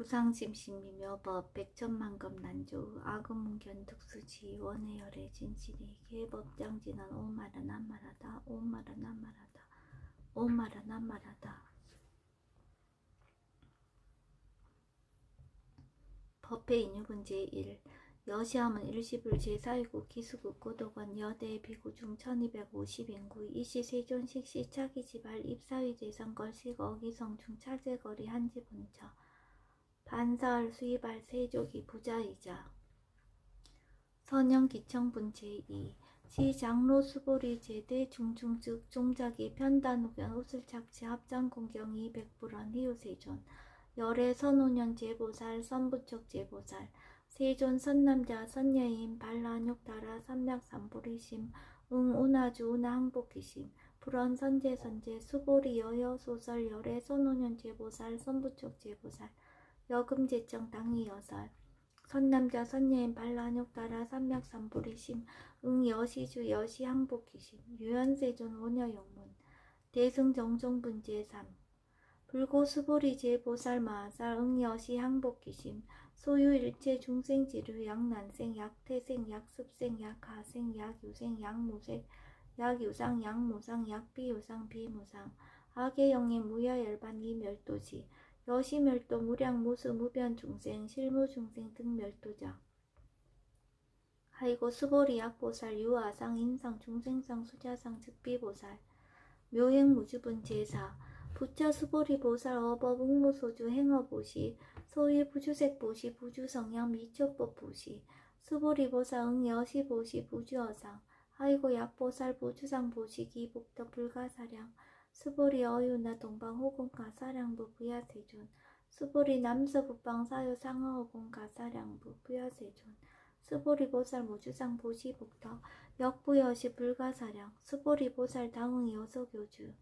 부상심신미묘법 백천만급 난조 아금문견 득수지 원해열의 진실이 계법장진한 오마라 남마라다 오마라 남마라다 오마라 남마라다. 법회 인유분 제1 여시함은 일시불 제4위국 기수국 고도관 여대 비구중 1250인구 이시 세존식 시차기지발 입사위 재선걸식 어기성중 차제거리 한지분처 반사할 수입할 세족이 부자이자 선영기청분 제2 시장로 수보리 제대 중중 즉 종자기 편단후견 우슬착취 합장공경 200불원 희우세존 열애 선오년 제보살 선부척 제보살 세존 선남자 선여인 발라욕다라 삼략삼보리심 응운하주 운하항복기심 불원 선제 수보리 여여 소설 열애 선오년 제보살 선부척 제보살 여금제정 당이여살 선남자 선여인 발라욕다라 삼략삼보리심 응여시주 여시항복기심 유연세존 원여영문 대승정종분 제3 불고수보리 제보살 마살 응여시 항복기심 소유일체 중생지류 약난생 약태생 약습생 약하생 약유생 약무생 약유상 약무상 약비유상 비무상 악의영의 무야열반 이멸도지 여시멸도 무량무수 무변중생 실무중생 등멸도자 하이고 수보리 약보살 유아상 인상 중생상 수자상 즉비보살 묘행무주분 제4 부처 수보리 보살 어법 응무소주 행어보시 소위 부주색보시 부주성향 미초법보시 수보리 보살 응여시보시 부주어상 하이고 약보살 부주상보시 기복덕 불가사량 수보리 어유나 동방호공가사량부 부야세존 수보리 남서북방사유 상어호공가사량부 부야세존 수보리 보살 무주상 보시복덕 역부여시 불가사량 수보리 보살 당응 여소교주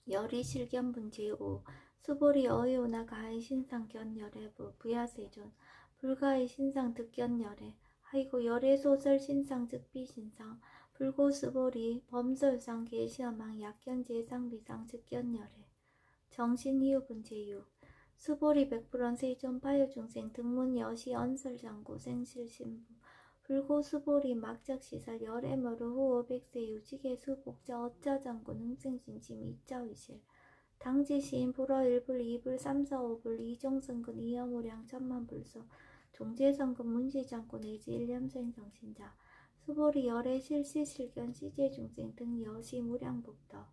열이 실견분 제5 수보리 어이오나 가의 신상 견열애부 부야세존 불가의 신상 득견열애 하이고 열애 소설 신상 즉비신상 불고 수보리 범설상 계시어망 약견 제상비상 즉견열애 정신이유분 제6 수보리 백불원 세존 파유중생 등문 여시 언설장고 생실신부 불고 수보리 막적시설 열애머루 후오 백세 유직의 수복자 어짜장군 흥생진심 이자위실 당지시인 불어 1불 2불 3, 4, 5불 이종승근 이여무량 천만불소 종제성근 문시장군 내지 일념생 정신자 수보리 열애 실시실견 시제중생 등 여시 무량복덕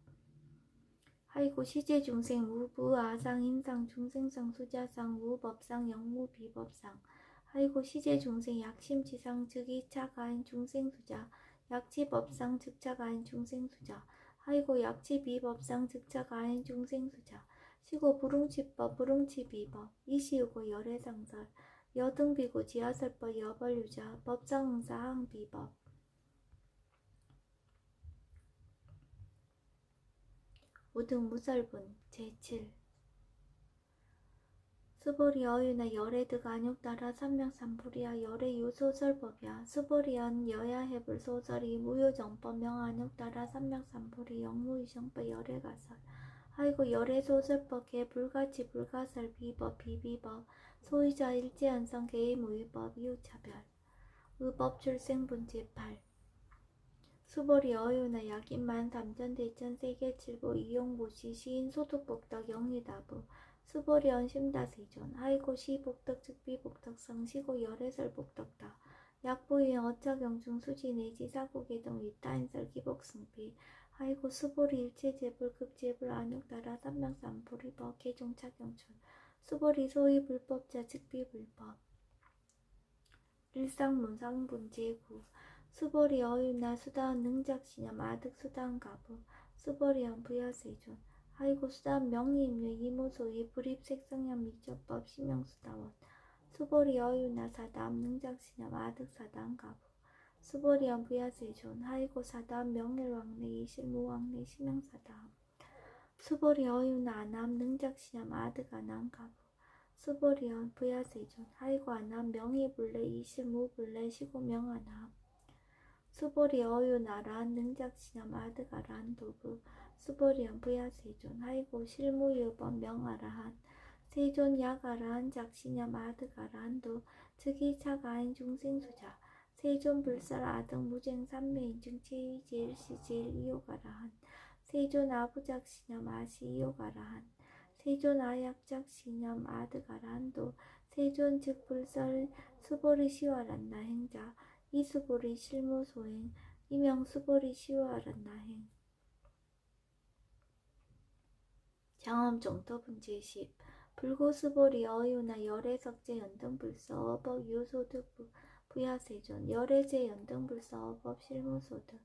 하이고 시제중생 무부 아상 인상 중생상 수자상 무법상 영무비법상 하이고 시제중생 약심지상 즉 2차 가인 중생수자 약지법상 즉차 가인 중생수자 하이고 약지비법상 즉차 가인 중생수자 시고 불응치법 불응치비법 이시우고 열애상설 여등비고 지하설법 여벌유자 법상응사 항비법 우등무설분 제7 수보리 어유나 열애득 안욕따라 삼명삼불이야 열애 유소설법이야 수보리언 여야해불 소설이 무효정법 명안욕따라 삼명삼불이 영무이정법 열애가설 하이고 열애 소설법 개 불가치 불가설 비법 비비법 소유자 일제한성 개의 무위법 이웃차별 의법 출생분 제8 수보리 어유나 약인만 담전대천 세계칠보 이용보시 시인 소득복덕 영리다부 수보리 언심다세존 하이고 시복덕 즉비복덕성 시고 열애설복덕다 약보유형 어차경중 수지 내지 사고계동 윗다인설 기복승비 하이고 수보리 일체제불 급제불 안욕따라 삼명삼불이법 개종차경춘 수보리 소위 불법자 즉비불법 일상문상분 제9 수보리 어유나 수다원 능작시념 아득 수다원가부 수보리언 부여세존 하이고 수다원 명의임료 이모소위 불입색성형 미적법 심형수다원 수보리 어유나 사다암 능작시념 아득 사다원가부 수보리언 부여세존 하이고 사다암 명일왕래 이실무왕래 심형사다암 수보리 어유나 아남 능작시념 아득 아남가부 수보리언 부여세존 하이고 아남 명의불래 이실무불래 시고명아남 수보리 어유나란 능작시념 아득아란 도부 수보리언 부야세존 하이고 실무유법 명아라한 세존 약아라한 작시냐 마득아라한도 즉이 차가인 중생수자 세존 불살 아등 무쟁 삼매인증 제일 시제일 이요가라한 세존 아부작시냐 마시 이요가라한 세존 아약작시냐 마득아라한도 세존 즉 불설 수보리 시와란나 행자 이수보리 실무소행 이명 수보리 시와란나 행 장엄 정토분 제10 불고수보리 어유나 열애석제 연등불서 어법 유소득부 부야세존 열애제 연등불서 어법 실무소득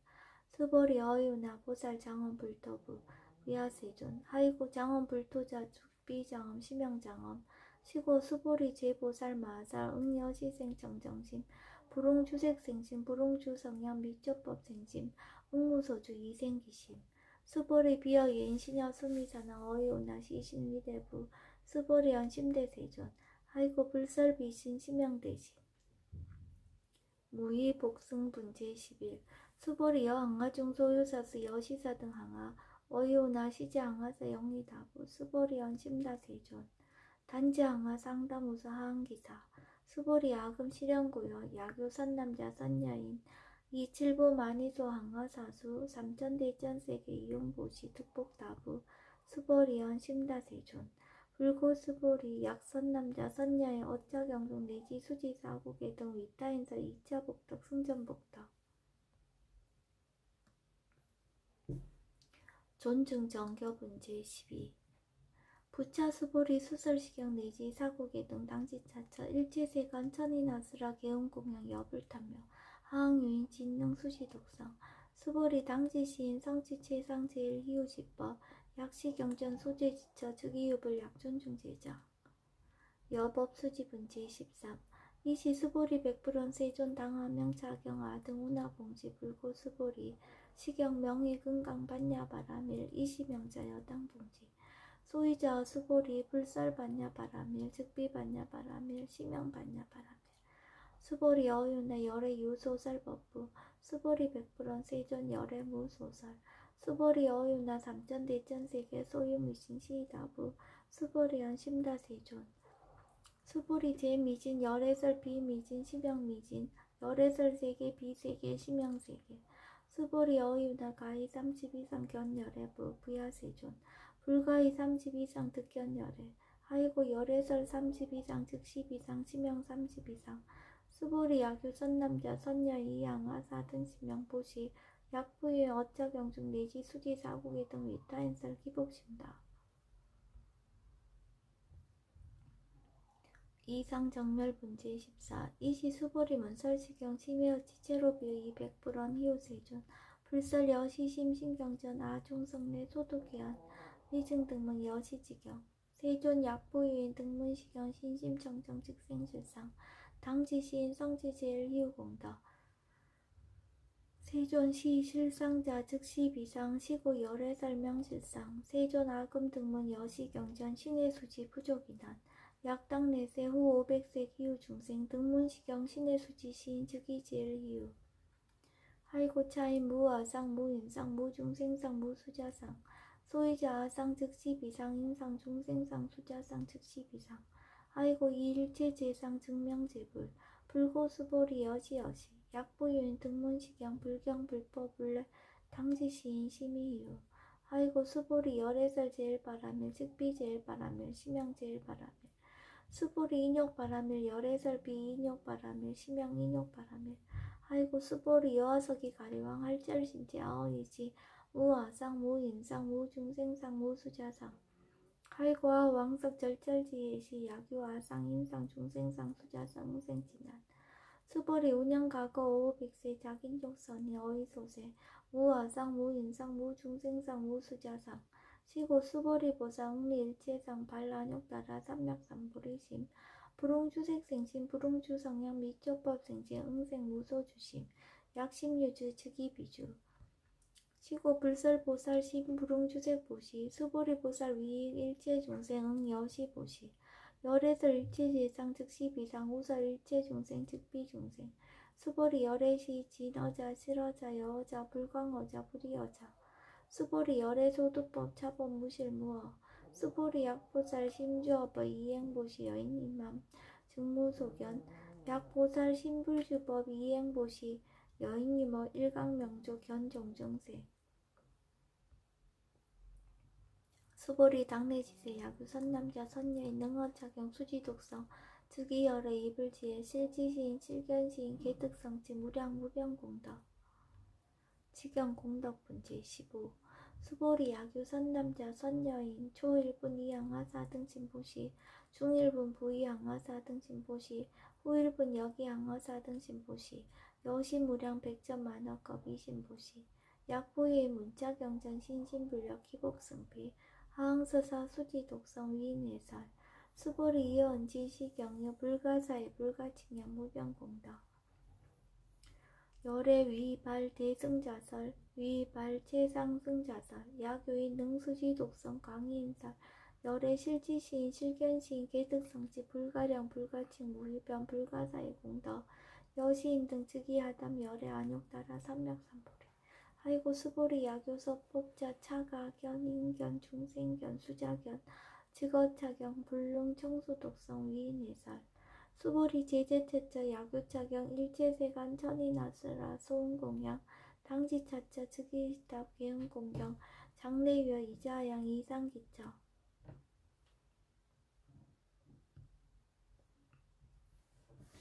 수보리 어유나 보살 장엄 불토부 부야세존 하이고 장엄 불토자 죽비장엄 심영장엄 시고 수보리 제보살 마살 응여시생 정정심 불홍주색생심 불홍주성향 미적법생심 응무소주 이생기심 수보리 비어 예인시녀 수미사나 어이오나 시신위대부 수보리언 심대세존 하이고 불설비신 심영대신 무의복승분제 11 수보리여 항아중 소유사스 여시사 등 항아 어이오나 시제 항아사 영리다부 수보리언 심다세존 단지 항아 상담우서 하항기사 수보리 아금 실현구여 야교 선남자 선녀인 이칠보 만이소 항아사수 삼천대천세계 이용보시 특복다부 수보리언 심다세존 불고수보리 약선남자 선녀의 어짜경중 내지 수지사국의 등 위타인설 2차 복덕 승전복덕 존증정교분 제12 부차수보리 수설시경 내지 사국의 등 당지차처 일체세간 천인아수라 개운공양 여불탐묘 하항유인 진능 수시독성 수보리 당지시인 성취체상 제일희우지법 약시경전 소재지처 즉이유불 약존중제자 여법수지분 제13 이시 수보리 백불원 세존 당하명차경 아등 운하봉지 불고 수보리 시경 명의 금강 반야바라밀 이시명자 여당봉지 소이자 수보리 불설 반야바라밀 즉비 반야바라밀 시명 반야바라밀 수보리 어유나 열애 유소설법부 수보리 백불원 세존 열애 무소설 수보리 어유나 삼천대천세계 소유미신 시다부 수보리언 심다세존 수보리 제미진 열애설 비미진 시명미진 열애설 세계 비세계 시명세계 수보리 어유나 가히 30 이상 견열애부 부야세존 불가히 30 이상 득견열애 하이고 열애설 30 이상 즉 10 이상 시명 30 이상 수보리 야교 선남자 선녀 이양아 사등 시명보시 약부의 어짜경중 내지 수지 사국의 등 위타인설 기복심다. 이상정멸분제 14 이시 수보리 문설시경 심해어 지체로비의 200불원 희우세존 불설 여시심 신경전 아종성내 소독기한 위증 등문 여시지경 세존 약부유인 등문시경 신심청정 즉생실상 당지시인 성지제일 희우공덕 세존 시실상자 즉 시비상 시고 열애설명실상 세존 아금 등문 여시경전 신의수지 부족이난 약당내세 후 500세 기후 중생 등문시경 신의수지 시인 즉이 제일 희우 하이고 차인 무아상 무인상 무중생상 무수자상 소이자 아상 즉 시비상 인상 중생상 수자상 즉 시비상 하이고 이일체 제상 증명제불 불고수보리 여시여시 약부유인 등문시경 불경 불법 불례 당지시인 심의유 하이고 수보리 열애설 제일바라밀 즉비 제일바라밀 시명 제일바라밀 수보리 인욕바라밀 열애설 비인욕바라밀 시명 인욕바라밀 하이고 수보리 여화석이 가리왕 할절신지 아어이지 무아상 무인상 무중생상 무수자상 하이고 아왕석 절절지예시 야규아상 인상 중생상 수자상 응생진난 수보리 운영가거 500세 작인족선이 어이소세 무아상 무인상 무중생상 무수자상 시고 수보리 보상 응리일체상 반란욕따라 삼맥삼보리심 불홍주색생심 불홍주성향 미적법생심 응생 무소주심 약심유주 즉이비주 시고 불설보살 심불홍주색보시 수보리보살 위익 일체중생 응여시보시 열애설 일체제상 즉시비상 우설 일체중생 즉비중생 수보리 열애시 진어자 실어자 여어자 불광어자 불이어자 수보리 열애소득법 차법 무실무어 수보리 약보살 심주어법 이행보시 여인임함 증무소견 약보살 신불주법 이행보시 여인임어 일강명조 견정정세 수보리 당내지세 야구 선남자 선녀인 능어착용 수지독성 즉이열의 이불지에 실지시인 실견시인 개특성치 무량무병공덕 치경공덕분 제15 수보리 야규 선남자 선녀인 초일분 이양하사 등신보시 중일분 부이양하사 등신보시 후일분 여기양하사 등신보시 여시무량 백전만어급 이신보시 약부의 문자경전 신신불력 기복승피 하항서사 수지독성 위인해설 수보리 이어언지 시경여 불가사의 불가칭연 무병공덕 열애 위발 대승자설 위발 최상승자설 야교인 능수지 독성 강의인설 열애 실지시인 실견시인 개득성치 불가령 불가칭 무희변 불가사의 공덕 여시인 등 즉위하담 열애 안욕따라 삼맥삼보리 하이고 수보리 야교섭 법자 차가견 인견 중생견 수자견 즉어차경 불능 청수독성 위인해설 수보리 제제태자 야교차경 일제세간 천인아스라 소음공양 당지차차 즉위답 개응공경 장래유여 이자양 이상기처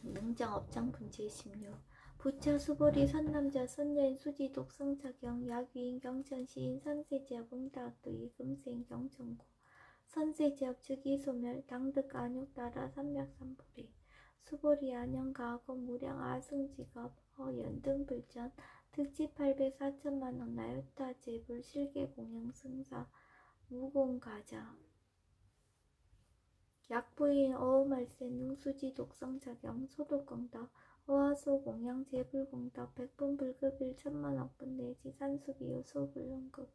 능장업장분 제16 부처 수보리 선남자 선녀인 수지 독성차경 야귀인 경천시인 선세제업 응다학도 이금생 경천고 선세제업 즉위소멸 당득 안욕따라 삼맥삼보리 수보리 안영가학업 무량 아승직업 연등불전 득지 800 4천만원 나요타 제불 실계공양승사 무공가자 약부인 어음할세 능수지 독성차경 소독공덕 어화소공양 제불공덕 백분불급일 천만억분 내지 산수비유 소불능급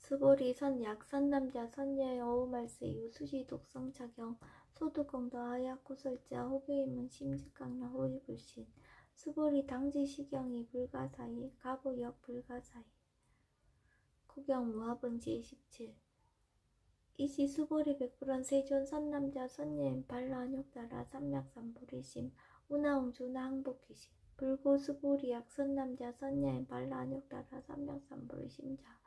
수보리 선약 선남자 선녀의 어음할세 유수지 독성차경 소득공덕 하약구설자 호교임은 심직강나 호위불신 수보리 당지시경이 불가사이 가보역 불가사이 구경무합은 제17 이시 수보리 백불원 세존 선남자 선녀인 발라안욕따라 삼맥삼보리심 운하옹주나 항복기심 불고 수보리약 선남자 선녀인 발라안욕따라 삼맥삼보리심자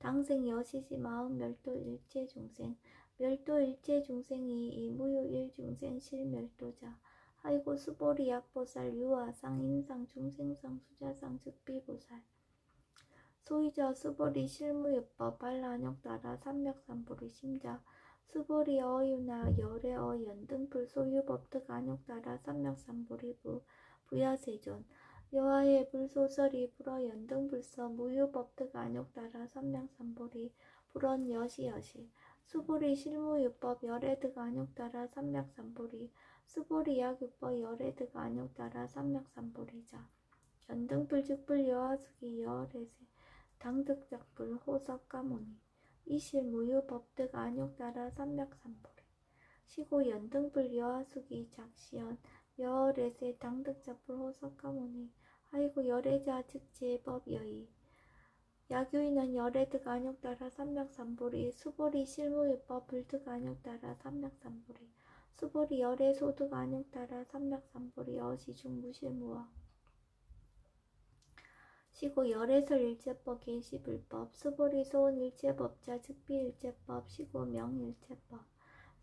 당생 여시시 마음 멸도 일체중생 멸도 일체중생이 이무유 일중생 실멸도자 하이고 수보리 약보살 유아상 인상 중생상 수자상 즉비보살 소이자 수보리 실무유법 발라안욕따라 삼맥삼보리 심자 수보리 어유나 열애 어연등불 소유법득 안욕따라 삼맥삼보리 부야세존 여하의 불소설이 불어 연등불서 무유법득 안욕따라 삼맥삼보리 불언 여시여시 수보리 실무유법 열애득 안욕따라 삼맥삼보리 수보리 약유법 열애득 안욕따라 삼맥삼보리자 연등불 즉불 여하수기 여래세 당득작불 호석가모니 이실 무유법득 안욕따라 삼맥삼보리 시고 연등불 여하수기 작시연 여래세 당득작불 호석가모니 하이고 열애자 즉제법 여의 야교인은 열애득 안욕따라 삼맥삼보리 수보리 실무유법 불득 안욕따라 삼맥삼보리 수보리 열애소득 안욕따라 삼맥삼보리 어시중 무실무어 시고 열애설 일체법 계시불법 수보리 소원 일체법자 즉비 일체법 시고 명일체법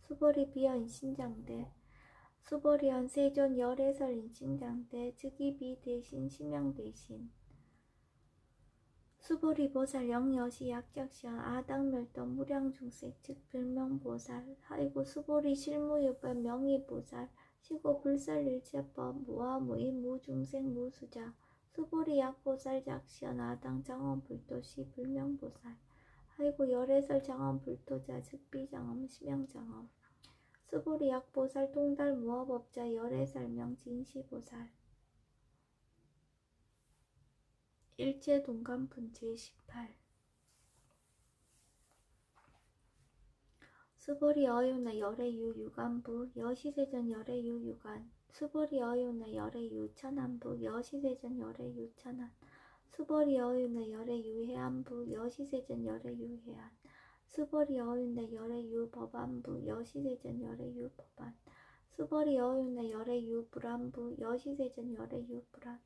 수보리 비어 인신장대 수보리 연세존 열애설 인신장대 즉이비 대신 심양 대신 수보리 보살 영여시 약격시연 아당멸도 무량중색 즉 불명보살 하이고 수보리 실무유법 명의보살 시고 불설일체법 무아무인 무중생 무수자 수보리 약보살 작시연 아당 장엄불도시 불명보살 하이고 열애설 장엄불도자 즉비장엄 심양장엄 수보리 약보살 통달 무어법자 열애설명 진시보살 일체동감분 제18 수보리 어유나 열애유 유간부 여시세전 열애유 유간 수보리 어유나 열애유 천안부 여시세전 열애유 천안 수벌이 어윤의 열의 유해안부 여시세전 열의 유해안 수벌이 어윤의 열의 유법안부 여시세전 열의 유법안 수벌이 어윤의 열의 유불안부 여시세전 열의 유불안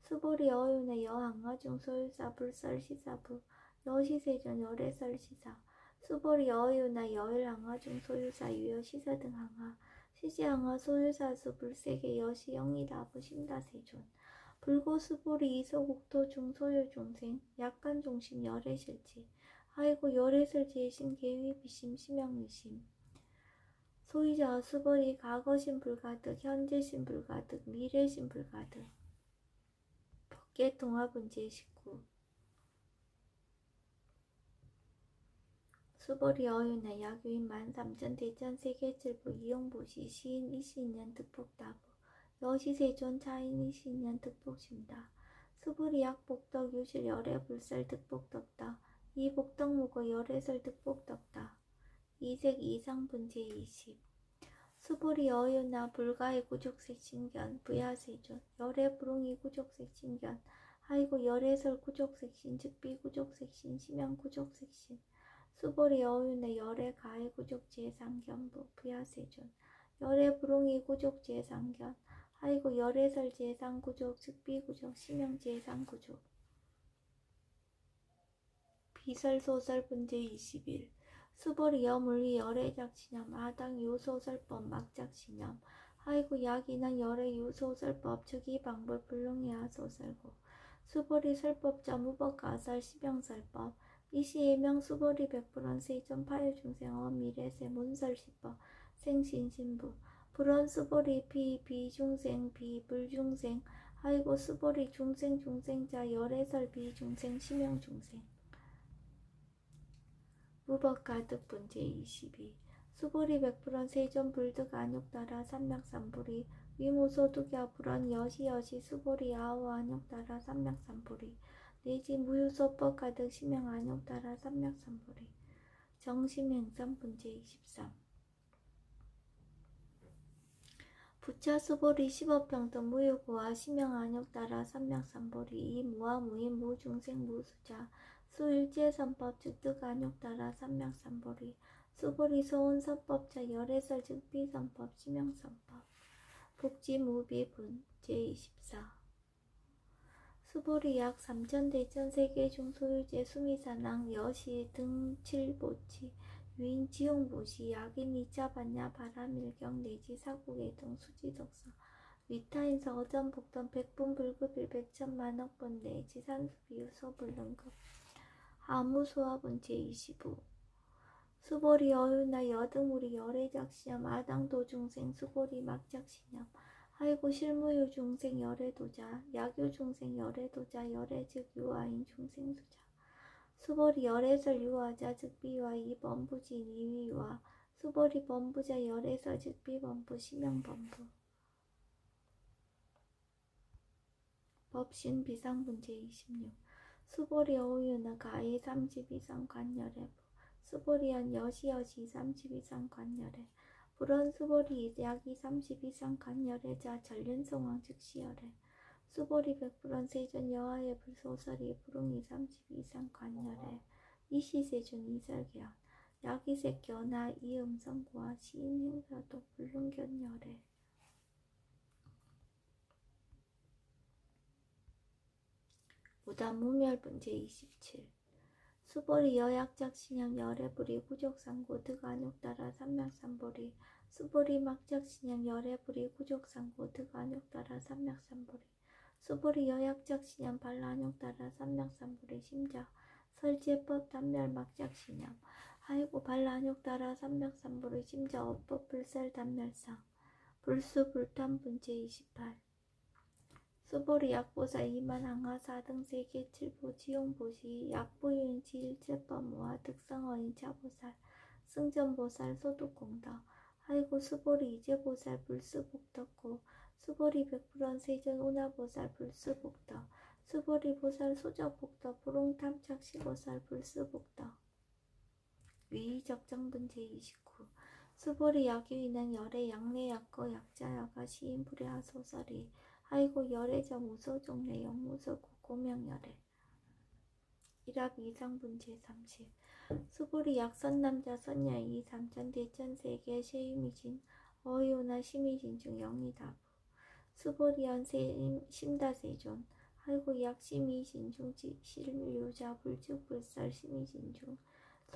수벌이 어윤의 여항아중 소유사 불설시사부 여시세전 열의 설시사 수벌이 어윤의 여일항아중 소유사 유여시사 등 항아 시시항아 소유사수 불세계 여시영이다부 심다세존 불고수보리 이소국토 중소유 중생 약간 중심 열애실지 아이고 열애설지의심 계위 비심 심양위심 소유자 수벌이 과거심 불가득 현재심 불가득 미래심 불가득 법계 통합은 제19 수벌이 어윤의 야교인 13,000 대전 세계칠부 이용보시 시인 이시인년 득복다부 여시세존 차인 이시인년 득복심다 수불이 약복덕 유실 열애 불설 득복덕다 이복덕무고 열애설 득복덕다 이색 이상분제 20 수불이 어윤나 불가의 구족색 신견 부야세존 열애 불응이 구족색 신견 아이고 열애설 구족색 신 즉비 구족색 신 심양 구족색 신 수벌이 어윤의 열애 가해 구족 제상견부 부야세존 열애 불응이 구족 제상견 아이고 열애설 제상구족 즉비구족 심형 제상구족 비설소설 분제 21 수벌이 여물리 열애작신염 아당 유소설법 막작신염 아이고 약이난 열애 유소설법 즉이방불 불능이하 소설고 수벌이 설법자 무법가설 심형설법 이시예명 수벌이 백불원 세전 파유중생어 미래세 문설시법 생신신부 불원 수벌이 비중생 비불중생 아이고 수벌이 중생자 열애설 비중생 심형중생 무법가득 분제 22 수벌이 백불원 세전 불득 안욕따라 삼맥삼불이 위무소득야 불원 여시 수벌이 아우 안욕따라 삼맥삼불이 내지 무유소법 가득 심형 안욕따라 삼맥삼불이 정심행선 분제 23 부차 수벌이 15평등 무유고와 심형 안욕따라 삼맥삼불이 이무와 무인 무중생 무수자 수일제선법 즉득 안욕따라 삼맥삼불이 수벌이 소원선법자 열애설 즉비선법 심형선법 복지무비분 제24 수벌이 약 3천 대천 세계중 소유제 수미사낭 여시 등칠보치 유인 지용보시 약인 2차 반야 바람일경 내지 사국의 등 수지독서 위타인서 어전복던 백분불급일 백천만억분 내지 산수비유소 불능급 아무소화분 제25 수벌이 어윤나 여등우리 열애작시염 아당도중생 수골이 막작신염 아이고 실무유중생 열애도자 약유중생 열애도자 열애즉 유아인 중생수자 수벌이 열애설 유아자 즉비유아 이범부진 이위유아 수벌이 범부자 열애설 즉비범부 심형범부 법신 비상분제 26 수벌이 어우유나 가히 30 이상 관열애부 수벌이한 여시 30 이상 관열애 불원 수벌이 약이 30 이상 관열애자 전륜성왕 즉시열애 수벌이 백불원 세전 여하의 불소설이 불응이 30 이상 관열애 이시세준 이설견 약이색견하 이음성구와 시인행사도 불능견열애 무단무멸분제 27 수벌이 여약작신염 열애불이 구족상고 득안욕따라 삼맥삼벌이 수벌이 막작신염 열애불이 구족상고 득안욕따라 삼맥삼벌이 수벌이 여약작신염 발란욕따라 삼맥삼벌이 심자 설제법 단멸 막작신염 아이고 발란욕따라 삼맥삼벌이 심자 업법 불설 단멸상 불수 불탄분제 28 수벌이 약보사 이만항하 4등 세계 7부 지용보시 약보유인 지일제법 모아 득성어인 차보살 승전보살 소득공덕 아이고 수벌이 이제보살 불수복덕고 수벌이 백불원 세전 운하보살 불수복덕 수벌이 보살 소적복덕 불홍탐착시보살 불수복덕 위적정분제 29 수벌이 약유인은 열애 양내약거 약자야가 시인불의하소설이 아이고 열애자 무소종래 영무소고 고명열애 일합 이상분체 30 수보리 약선남자 선야이 삼천 대천세계 쉐이미진 어이오나 심이진 중 영리다부 수보리 연세 심다세존 하이고 약심이진 중 실류자 불축불설 심이진 중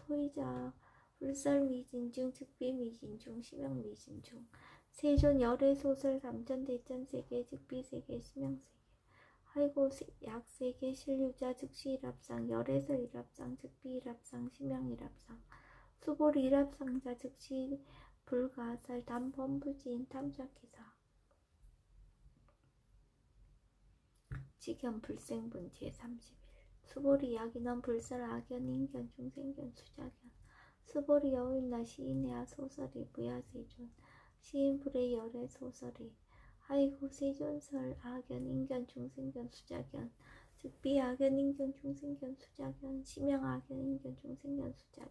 소이자 불설미진 중 즉비미진 중 심형미진 중 세존 열애소설 삼천대천세계 즉비세계 심형세계 하이고 약세계 실류자 즉시일합상 열애설일합상 즉비일합상 심형일합상 수보리일합상자 즉시 불가살 담범부지인 탐작기사 직연 불생분 제31 수보리 약인원 불설 악연 인견 중생견 수작연 수보리 여윈나 시인의 소설이 부야세존 시인 불의 열의 소설이 하이고 세존설 악연 인견 중생견 수작연 즉비 악연 인견 중생견 수작연 심형 악연 인견 중생견 수작연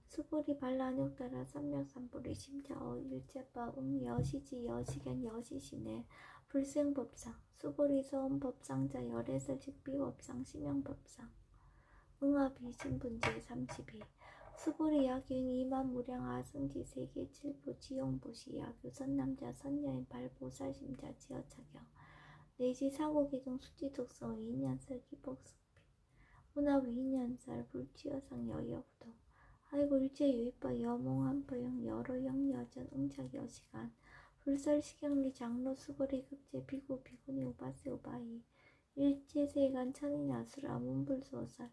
수보리 발라욕 따라 삼명삼보리 심자어 일제바 여시지 여시견 여시시네 불생법상 수보리 서원법상자 열애설 즉비법상 심형법상 응합이 신분제 32 수보리 약유인 이만무량 아승지 세계 칠부 지용보시 약유 선남자 선여인 발보살심자 지어차경 내지 사고계종 수지독성 위인연설 기복승비 운합 위인연설 불취여상 여여부동 아이고 일제유입법 여몽한포영 여로영 여전 응착 여시간 불설시경리 장로 수보리 급제 비구 비구니 우바세 우바이 일제세간 천인아수라 문불소설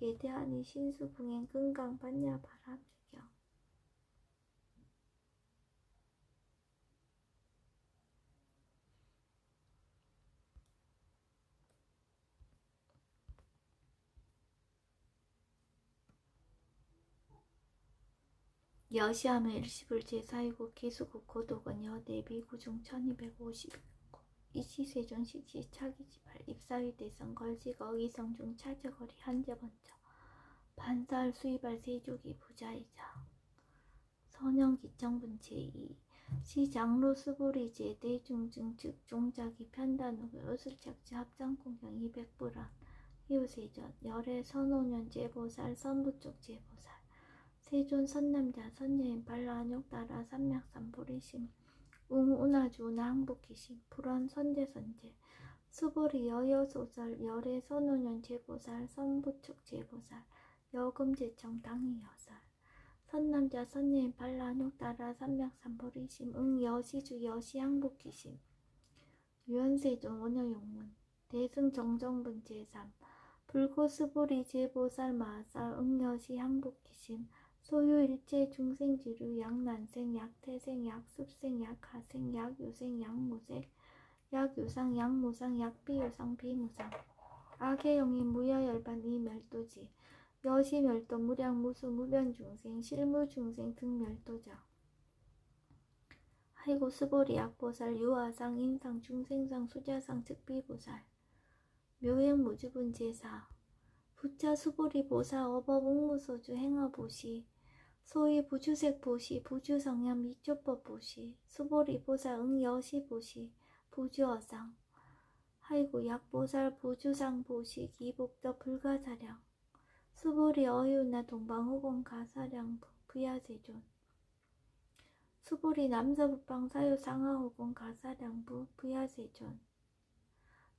계대하니 신수붕행 끈강 반야 바람지경 여시하면 일시불 제4이고 기수국 고독은 여대비 구중 1250 이시세존 시지 차기지발 입사위 대선 걸지가 어기성 중 차저거리 한제번쩍 반사할 수입할 세조기 부자이자 선영기청분 제2 시장로 수보리제 대중증 즉 종자기 편단후의 의술착지 합장공경 200불안 이웃세전 열애 선오년 제보살 선부쪽 제보살 세존 선남자 선여인 발라안욕 따라 삼맥삼보리심 웅운하주 나항복기심 불원 선제선제 수보리 여여소설 열애 선오년 제보살 선부축 제보살 여금제청 당이여살 선남자 선여인 발라안욕 따라 삼맥삼보리심 응여시주 여시항복기심 유연세존 원여용문 대승정정분 제3 불고수보리 제보살 마살 응여시 항복기심 소유일체 중생지류 약난생 약태생 약습생 약하생 약유생 약무생 약유상 약무상 약비유상 비무상 악의용인 무여열반 이멸도지 여시멸도 무량무수 무변중생 실무중생 등멸도자 하이고 수보리 약보살 유아상 인상 중생상 수자상 즉비보살 묘행무주분 제4 부차 수보리 보사 어법 웅무소주 행어보시 소위 부주색 보시 부주성현 미초법 보시 수보리 보사 응여시 보시 부주어상 하이고 약보살 부주상 보시 기복더 불가사량 수보리 어유나 동방후공 가사량 부야세존 수보리 남서북방 사유 상하후공 가사량부 부야세존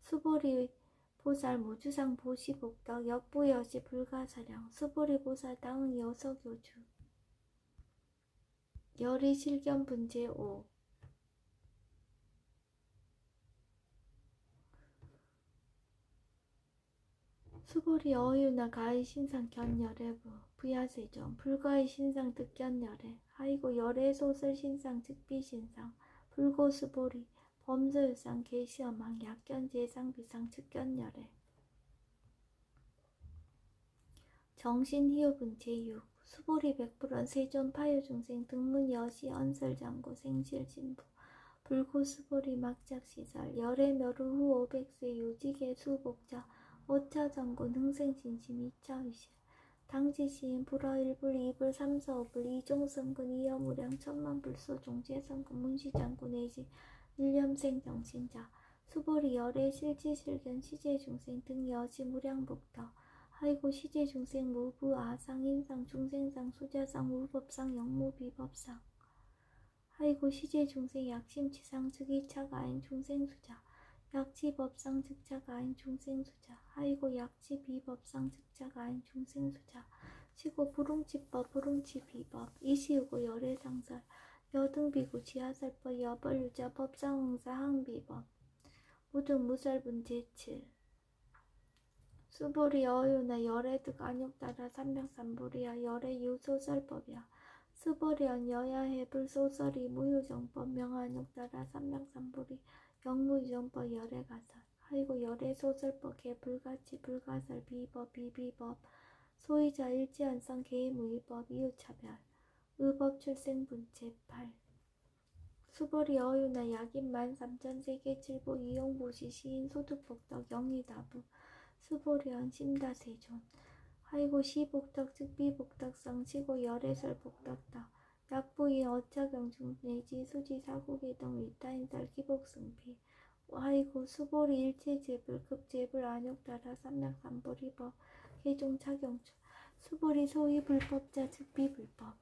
수보리 보살 무주상 보시복덕 역부여시 불가사량 수보리 보살 당은 여석요주 열이 실견분 제5 수보리 어유나 가의 신상 견열애부 부야세정 불가의 신상 득견열애 하이고 열애 소설 신상 즉비신상 불고수보리 범서유상 계시어망 약견 제상비상 측견열애 정신희흡은 제6 수보리 백불원 세존 파유중생 등문 여시 언설장고 생실진부 불고수보리 막작시설 열애 멸후 후 500세 유직의 수복자 오차전고 능생진심 이차위실 당지시인 불어일불 이불 삼서오불 이종성근 이여무량 천만불소 종제성근 문시장군 내지 일념생 정신자 수보리 열애 실지실견 시제중생 등 여시 무량복덕 하이고 시제 중생 무부 아상 인상 중생상 수자상 무법상 영무 비법상 하이고 시제 중생 약심치상 즉이차가 아인 중생수자 약지법상 즉자가 아인 중생수자 하이고 약지 비법상 즉자가 아인 중생수자 시고 부릉치법 부릉치비법 이시우고 열애상설 여등비구 지하설법 여벌유자 법상응사 항비법 무등무설분제칠 수보리 어유나 열애득 안욕따라 삼백삼보리야 열애유소설법이야 스보리언 여야해불 소설이 무유정법 명안욕따라 삼백삼보리 영무유정법 열애가설 하이고 열애소설법 개불가치 불가설 비법 비비법 소이자 일지한성 개의무위법 이유차별 의법 출생분체 8 수보리 어유나 약인만 삼천세계 칠보 이용보시 시인 소득복덕 영의다부 수보리언 심다세존 하이고 시복덕 즉비복덕성 시고 열애설복덕다 약부인 어차경중 내지 수지사국의 등 위타인설 기복승피 하이고 수보리 일체제불 급제불 안욕따라 삼맥삼보리법 개종차경주 수보리 소위불법자 즉비불법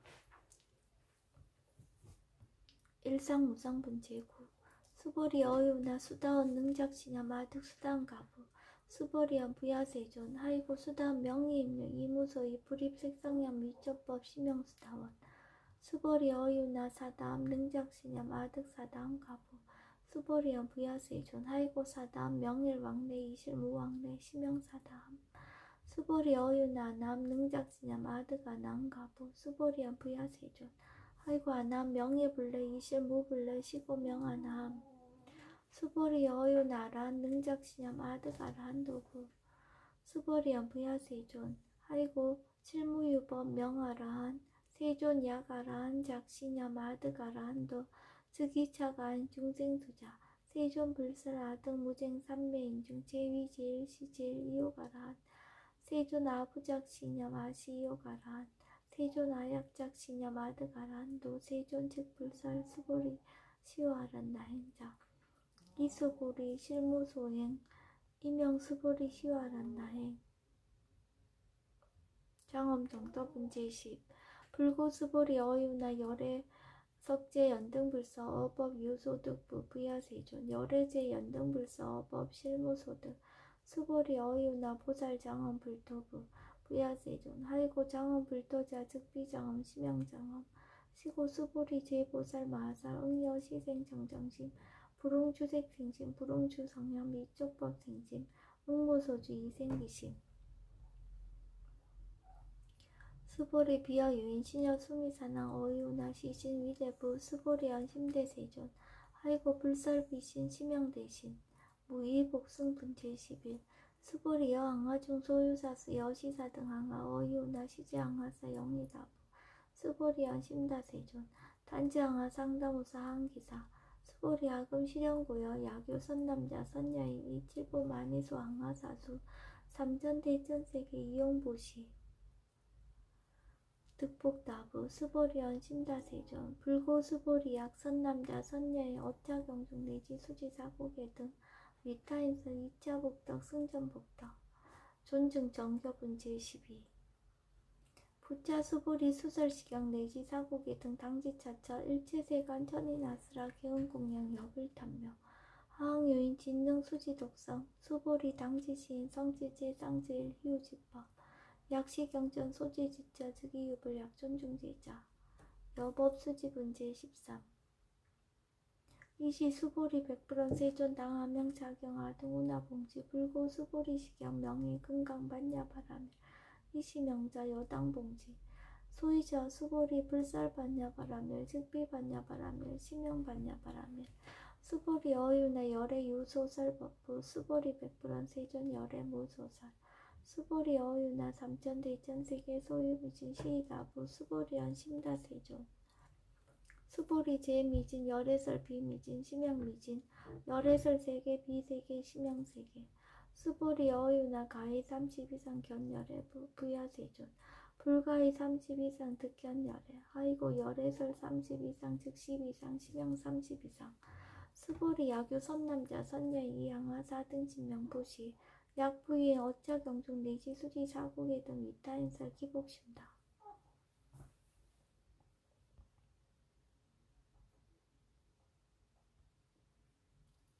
일상무상분제구 수보리 어유나 수다원 능작시냐 마득 수다원 가부 수보리언 부야세존 하이고 수다원 명의임명 이무소이 불입색상량 미적법 시명수다원 수보리 어유나 사다암 능작시냐 마득 사다암 가부 수보리언 부야세존 하이고 사다암 명일왕래 이실무왕래 시명사다암 수보리 어유나 남 능작시냐 마득 아나암 가부 수보리언 부야세존 하이고 아나암 명예불래 이실무불래 시고명아나암 수보리 어유나란 능작시냠 아득아라한 도구 수보리언 부야세존 하이고 칠무유법 명아라한 세존 약아라한 작시냠 아득아라한도 즉이차가한 중생수자 세존 불설 아득 무쟁 삼매인중 제위제일 시제일 이요가라한 세존 아부작시냠 아시이요가라한 세존 아약작시냠 아득아라한도 세존 즉불설 수보리 시와란 나행자 이수보리 실무소행 이명수보리 시와란 나행 장엄정도분제10 불고수보리 어유나 열애 석제 연등불서 어법 유소득부 부야세존 열애제 연등불서 어법 실무소득 수보리 어유나 보살장엄 불토부 부야세존 하이고 장엄 불토자 즉비장엄 심양장엄 시고 수보리 제보살 마하살 응여 시생정정심 불응주색생심 불응주성향 미쪽법생심 응모소주 이생기심 수보리 비어유인 신여 수미사낭 어유나 시신 위대부 수보리언 심대세존 하이고 불설비신 심영대신 무이복승분제11 수보리 여항아중 소유사수 여시사 등 항아 어유나 시제항아사 영리다부 수보리언 심다세존 단지항아 상담우사 항기사 수보리 아금 실현고여 야교 선남자 선여인 이칠보 만이소 항아사수 삼천대천세계 이용보시 득복다부 수보리언 심다세존 불고 수보리약 선남자 선여인 어차경중 내지 수지사고계 등 위타인선 2차복덕 승전복덕 존증 정교분제 12 부차 수보리 수설시경 내지 사고계 등 당지차처 일체세간 천인아스라 개운공양 여불탐묘 하항요인 진능 수지독성 수보리 당지시인 성지제 쌍제일 희우지법 약시경전 소지지자 즉이유불 약존중제자 여법수지분제 13 이시 수보리 백불원 세존 당하명 자경아 등운하봉지 불고 수보리 시경 명의 금강반야바라밀 이시명자 여당봉지 소이저 수보리 불살반야바라밀 즉비반야바라밀 시명반야바라밀 수보리 어유나 열애 유소설법부 수보리 백불원 세존 열애 무소설 수보리 어유나 삼천대천세계 소유미진 시이다부 수보리언 심다세존 수보리 제미진 열애설 비미진 심영미진 열애설 세계 비세계 심영세계 수보리 어유나 가히 30 이상 견열애 부야세존 불가히 30 이상 득견열애 하이고 열애설 30 이상 즉 10 이상 심영 30 이상 수보리 야교 선남자 선여인 이항아 4등 신명보시 약부위의 어차 경중 내지 수지 사국의 등 위타인설 기복심다.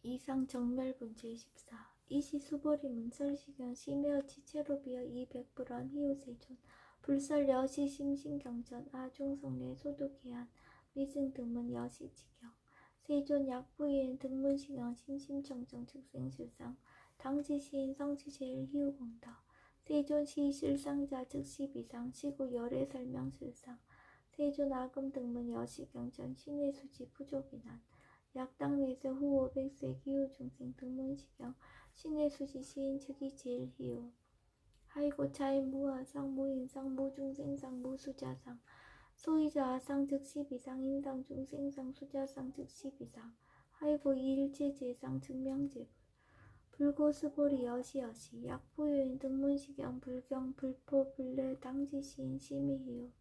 이상 정멸분 제14 이시 수보리 문설시경 심해어 지체로 비어 이백불언 희우세존 불설 여시 심신경전 아중성내 소득해안 미승 등문 여시지경 세존 약부인 등문시경 심심청정 즉생실상 당지시인 성지제일 희우공덕 세존시 실상자 즉시비상 시고 열애 설명실상 세존 아금 등문 여시경전 신의수지 부조비난 약당내세 후오 백세 기후중생 등문시경 신의수지 시인 즉이 제일 희우 하이고 차인 무아상 무인상 무중생상 무수자상 소이자 아상 즉시비상 인상 중생상 수자상 즉시비상 하이고 이일체제상 증명제불 불고스보리 여시여시 약부유인 등문시경 불경 불포 불례 당지시인 심의희우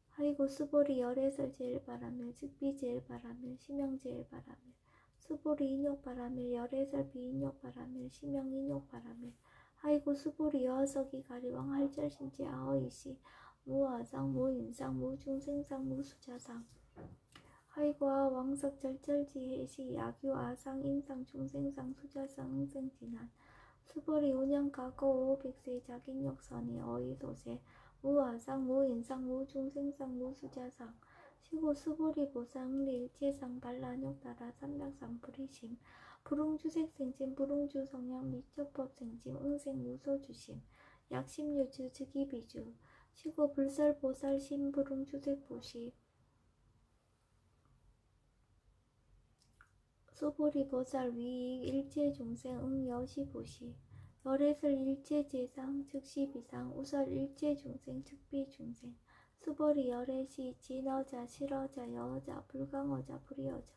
하이고 수보리 열애설 제일바라밀 즉비 제일바라밀 심형 제일바라밀 수보리 인욕바라밀 열애설 비인욕바라밀 심형 인욕바라밀 하이고 수보리 여석이 가리왕 할절신지 아어이시 무아상 무인상 무중생상 무수자상 하이고 아왕석 절절지해시 야규 아상 인상 중생상 수자상 응생진한 수보리 운영가고 오백세 자긴욕선이 어이소세 무아상 무인상 무중생상 무수자상 시고 수보리 보상 일체상 발라욕따라 삼백상 불이심 불웅주색생짐 불웅주 성향 미처법생짐 응생 무소주심 약심유주 즉이비주 시고 불설보살 심불웅주색보시 수보리 보살 위익 일체중생 응여시보시 열애설 일체재상 즉시비상 우설 일체중생 즉비중생 수보리 열애시 진어자 실어자 여어자 불강어자 불이어자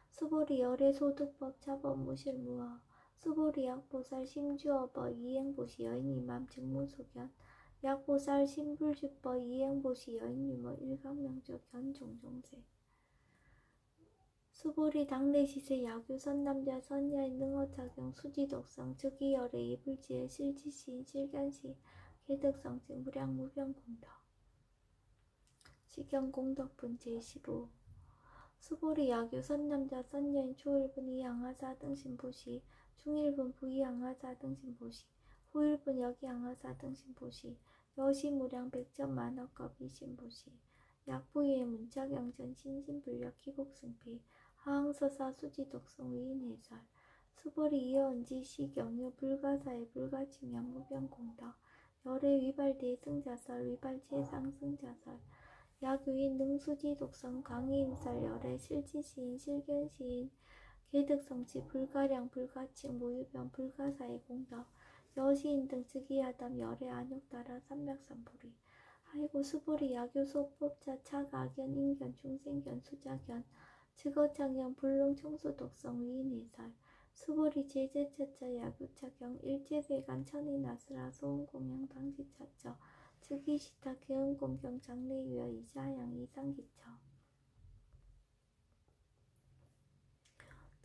수보리 열애소득법 차법무실무어 수보리 약보살 심주어버 이행보시 여인이맘 직무소견 약보살 심불주법 이행보시 여인유머 일강명조 견종종세 수보리 당내시세 야규 선남자 선야인 능어작용 수지독성 즉이열애 이불지에 실지시인 실견시 개득성증 무량무병공덕 시경공덕분 제15 수보리 야규 선남자 선여인 초일분 이양하사 등신보시 중일분 부이양하사 등신보시 후일분 여기양하사 등신보시 여시무량 백천만억겁 이신보시 약부위의 문자경전 신신불력 기곡승피 하항서사 수지독성 위인해설 수보리 이어언지 시경유 불가사의 불가침양 무병공덕 열애 위발대 승자설 위발체상승자설 야규인 능수지독성 강의임설 열애 실지시인 실견시인 개득성치 불가량 불가침 무유변 불가사의 공덕 여시인 등 즉이하담 열애 안욕따라 삼백삼불이 하이고 수보리 야규 소법자 차가견 인견 중생견 수자견 즉어창경 불능 청소독성 위인해설 수보리 제재차차 야규차경 일제세간 천인아스라 소음공양 방지차처 즉이시타 개음공경 장래유여 이자양 이상기처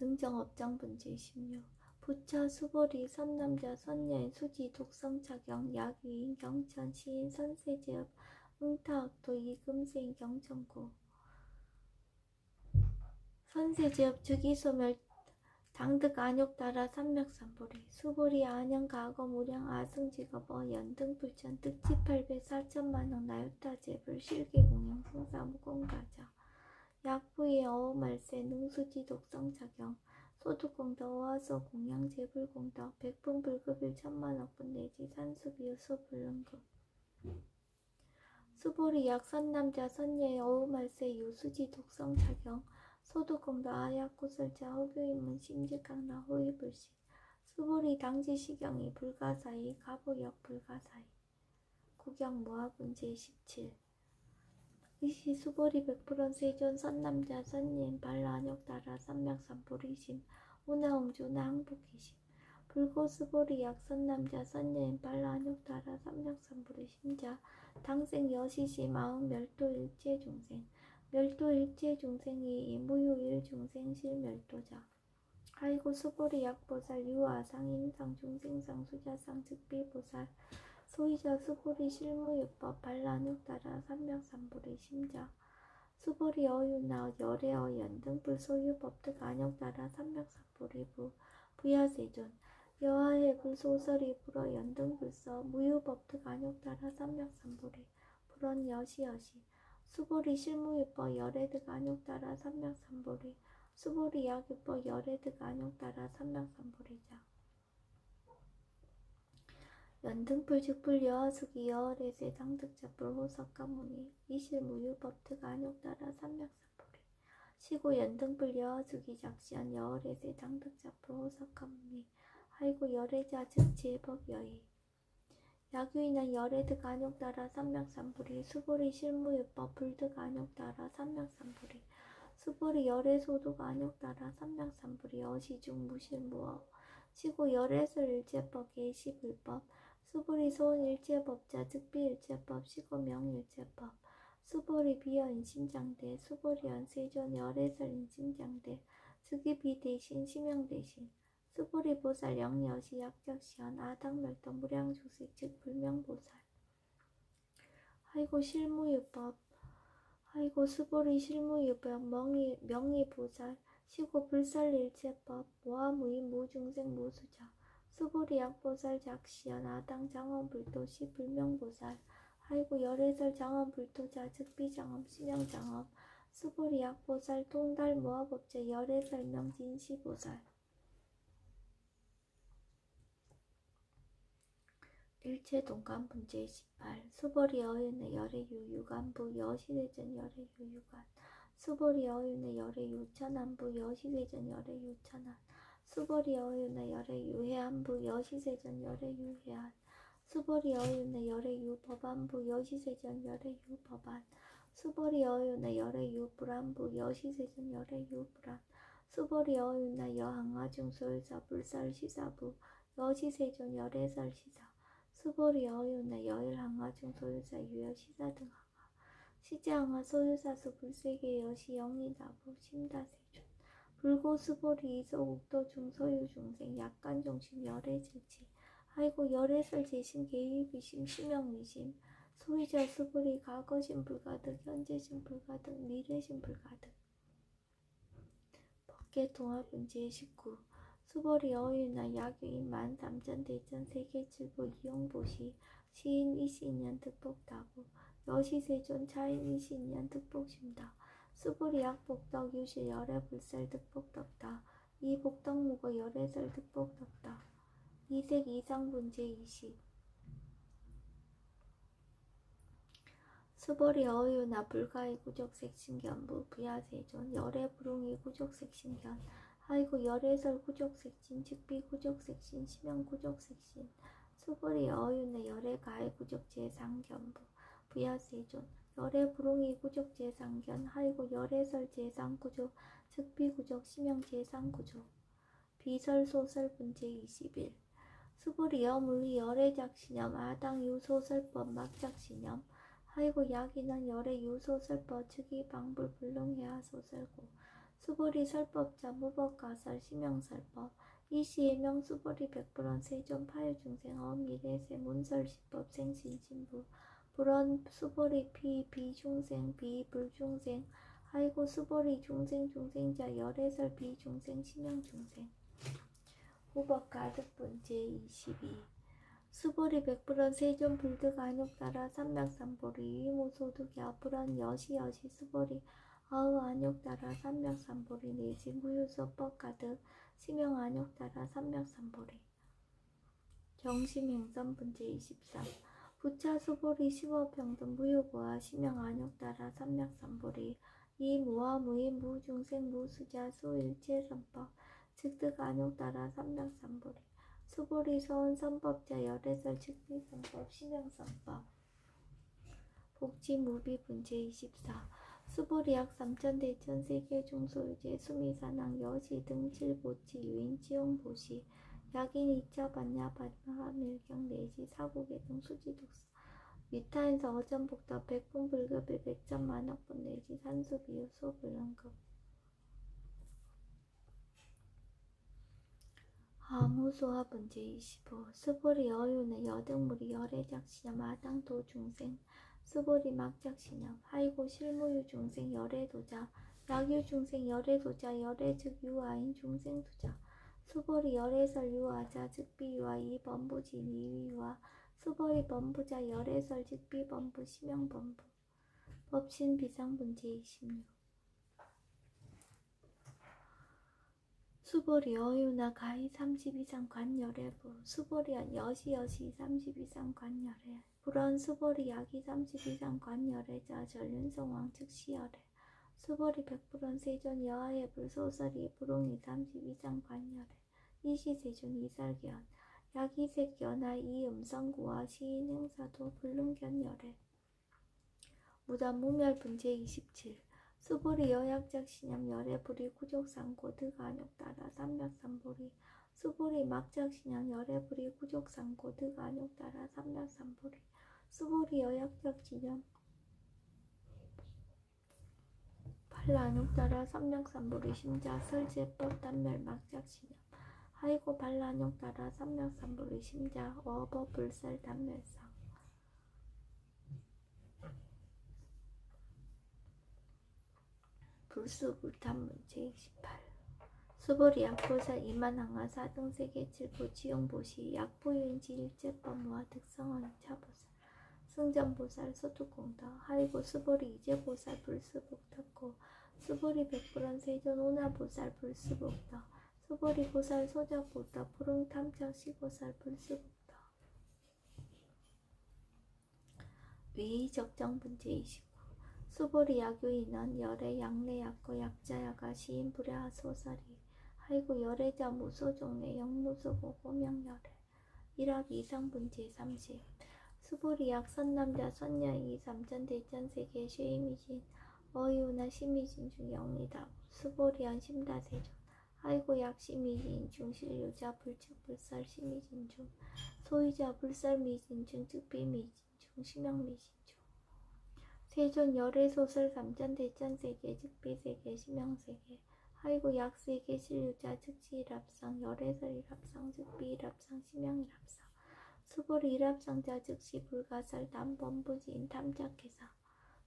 능정업장분 제16 부처 수보리 선남자 선여인 수지 독성차경 약위인 경천 시인 선세제업 응타학도 이금세인 경천고 선세제업 즉이소멸 당득 안욕따라 삼맥삼보리 수보리 안영가거 무량 아승직업어 연등불천 득지800 4천만억 나유타제불 실계공영 승사무공가자 약부의 어어말세 능수지 독성작용 소득공덕 어화소 공양 제불공덕 백분불급일 천만억분 내지 산수비유 소불능급 수보리 약선남자 선녀의 어우말세 유수지 독성작용 소득공덕 아약구설자 호교인문 심직강나 호위불식 수보리 당지시경이 불가사의 가보역 불가사의 구경모합은 제17 이시 수보리 백불원 세존 선남자 선인 발라안욕따라 삼맥삼보리심 운하홍주나 항복기심 불고수보리 약선남자 선여인 발라안욕따라 삼맥삼보리심자 당생 여시시 마음 멸도일체중생 멸도일체중생이 무유일중생 실멸도자 하이고 수보리 약보살 유아상 인상 중생상 수자상 즉비보살 소이자 수보리 실무유법 반란육따라 삼명삼보리 심자 수보리 어유나 열애어 연등 불소유 법득 안역따라 삼명삼보리 부야세존 여하해 불소설이 불어 연등 불서 무유법득 안역따라 삼명삼보리 불언 여시여시 수보리 실무유법 열애득 안역따라 삼명삼보리 수보리 약유법 열애득 안역따라 삼명삼보리자 연등불 즉불 여하수기 여하래세 당득자불 호석가무니 이실무유법득 안역따라 삼명삼보리 시고 연등불 여하수기 작시한 여하래세 당득자불 호석가무니 하이고 열애자 즉 제법여의 야규인한 열애득 안역따라 삼명삼보리 수보리 실무유법 불득 안역따라 삼명삼보리 수보리 열애소득 안역따라 삼명삼보리 어시중 무실무어 시고 열애설 일제법 계시불법 수보리 소원일체법자 즉비일체법 시고명일체법 수보리 비어인심장대 수보리 연세존 열애설 인심장대 즉위비 대신 심형 대신 수보리 보살 영여시 약작시한 아당멸도 무량주식 즉 불명보살 하이고 실무유법 하이고 수보리 실무유법 명의보살 시고 불설일체법 모하무인 무중생 무수자 수보리 약보살 작시연 아당 장엄불도시 불명보살 하이고 열애설 장엄불도자 즉비장엄 심형장엄 수보리 약보살 통달 모하법제 열애설 명진시보살 일체동간분 제18 수보리 어윤의 열애유 유간부 여시대전 열애유 유간 수보리 어윤의 열애유 천안부 여시대전 열애유 천안 수보리 어윤의 열애유 해안부 여시세전 열애유 해안 수보리 어윤의 열애유 법안부 여시세전 열애유 법안 수보리 어윤의 열애유 불안부 여시세전 열애유 불안 수보리 어윤의 여항아중소유사 불살시사부 여시세전 열애설 시사 수보리 어윤의 여일항아중 소유사 유여시사 등 항아 시제항아 소유사수 불세계 여시 영리다부 심다세존 불고 수보리 이소국도 중소유 중생 약간 중심 열애질지 아이고 열애설 제심 개의비심 심형미심 소유자 수보리 과거심 불가득 현재심 불가득 미래심 불가득 법계통합은 제19 수보리 어유나 야규인 13,000대천 세계칠부 이용보시 시인 이신년 득복다구 여시세존 차인 이신년 득복심다 수보리 약복덕 유실 열애불살 득복덕다 이복덕무거 열애설 득복덕다 이색 이상분제 20 수보리 어유나 불가의 구적색신견부 부야세존 열애불웅이 구적색신견 아이고 열애설 구족색신 즉비 구족색신 심형 구족색신 수보리 어윤의 열애가해 구족제상견부 부야세존 열애불웅이 구족제상견 하이고 열애설 제상구조 즉비 구족 심형 제상구조 비설소설분제 21 수보리 여물리 열애작신염 아당 유소설법 막작신염 하이고 약인한 열애 유소설법 즉위 방불 불능해하 소설고 수보리 설법자 무법가설 심형설법 이시예명 수보리 백불원 세존 파유중생 어미래세 문설시법 생신신부 불원 수보리 비중생 비불중생 아이고 수보리 중생자 열애설 비중생 심형중생 무법가득분 제22 수보리 백불원 세존 불득 안욕따라 삼명삼보리 위무소득야 불원 여시여시 수보리 아우 안욕따라 삼명삼보리 내지 무유소법 가득 심형 안욕따라 삼명삼보리 경심행선분제 23 부차 수보리 심어평등 무유고와 심형 안욕따라 삼명삼보리 이무와 무인 무중생 무수자 수일체선법 즉득 안욕따라 삼명삼보리 수보리 서원선법자 열애설 즉비선법 심형선법 복지무비분제 24 수보리약 삼천대천 세계중소유제 수미산항 여시 등칠보치 유인치용보시 약인 2차 반야반야 밀경 내지 사국의 등 수지독서 위타에서 어전복덕 백분불급의 백전만억분 내지 산수비유 소불연급 무소화 문제 25. 수보리 어유는 여등물이 열애작시념 아당도 중생 수보리 막작시념 하이고 실무유 중생 열애도자 약유 중생 열애도자 열애즉 유아인 중생도자 수보리 열애설 유아자 즉비유아 이범부지 이위유아 수보리 범부자 열애설 즉비범부 심형범부 법신 비상문제 26. 수보리 어유나 가히 30 이상 관열애부 수보리한 여시 30 이상 관열애 불언 수보리 약이 30 이상 관열애자 전륜성왕 즉시열애 수보리 백불언 세존 여하의 불소설이 불웅이 30 이상 관열애 이시세존 이살견 약이색 연하 이음성구와 시인 행사도 불능견열애 무단 무멸 분제 27. 수보리 여약작 신념 열애 불이 구족상고 드가안욕 따라 삼략삼보리 수보리 막작 신념 열애 불이 구족상고 드가안욕 따라 삼략삼보리 수보리 여약작 신념 발라안욕 따라 삼략삼보리 심자 설제법 단멸 막작 신념 하이고 발라안욕 따라 삼략삼보리 심자 어법 불살 단멸상 불수불탄 문제 28. 수보리 약보살 이만항하 사등세계 칠보 지용보시 약보윤지 일제법무와 득성원 차보살 승전보살 소투공덕 하이고 수보리 이제보살 불수복덕고 수보리 백불원 세존 오나보살 불수복덕 수보리 보살 소작복덕 불응탐착 시보살 불수복덕 위의적정 문제 29. 수보리 야교인은 열애 양례약고 약자야가 시인 불야하 소설이 하이고 열애자 무소종례 영무소고 고명열애 일학 이상분제 30. 수보리 약 선남자 선녀이 삼천대천세계 쉐이미진 어이우나 시미진 중 영리다 수보리한 심다세존 하이고 약 시미진 중 실유자 불측불설 시미진 중 소유자 불설미진 중 즉비미진 중 심형미진 세존 열애소설 삼천대천세계 즉비세계 심형세계 하이고 약세계 실유자 즉시일합상 열애설일합상 즉비일합상 심형일합상 수보리 일합상자 즉시 불가설 남범부지인 탐작회사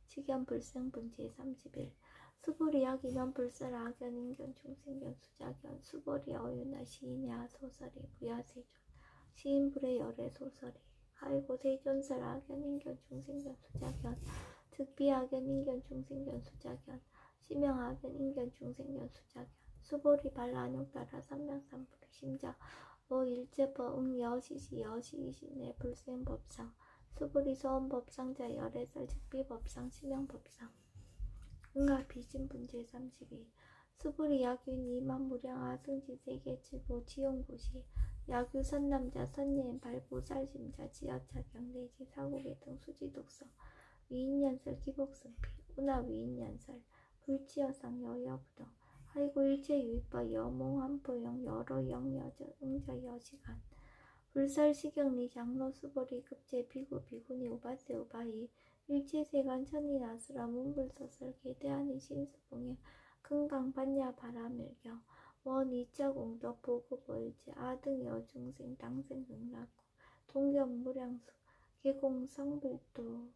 직연불생분제 31. 수보리 약이면 불설 악연 인견 중생견 수작견 수보리 어유나 시인의 하소설이 부야세존 시인불의 열애소설이 하이고 세존설 악연 인견 중생견 수작견 즉비악연 인견 중생견 수작견 심형악연 인견 중생견 수작견 수보리 발라안욕 따라 삼략삼보리 심자 일제법 여시시 여시이신의 불생법상 수보리 소원법상자 열애설 즉비법상 심형법상 응합비진분제 32. 수보리 야규인 이만무량하 승지세계 칠보 지용고시 야규 선남자 선예인 발부살심자 지하차경 내지 사고계 등 수지독성 위인연설 기복승필 운하 위인연설 불치여상 여여부동 하이고 일체유입법 여몽한포영 여로영여저 응저여시간 불설시경리 장로 수보리 급제 비구 비구니 우바세 우바이 일체세간 천이나스라 문불소설 개대하니 신수봉에 금강반야 바라밀경 원이자공덕 보급월제 아등 여중생 당생 극락구 동견무량수 개공성불도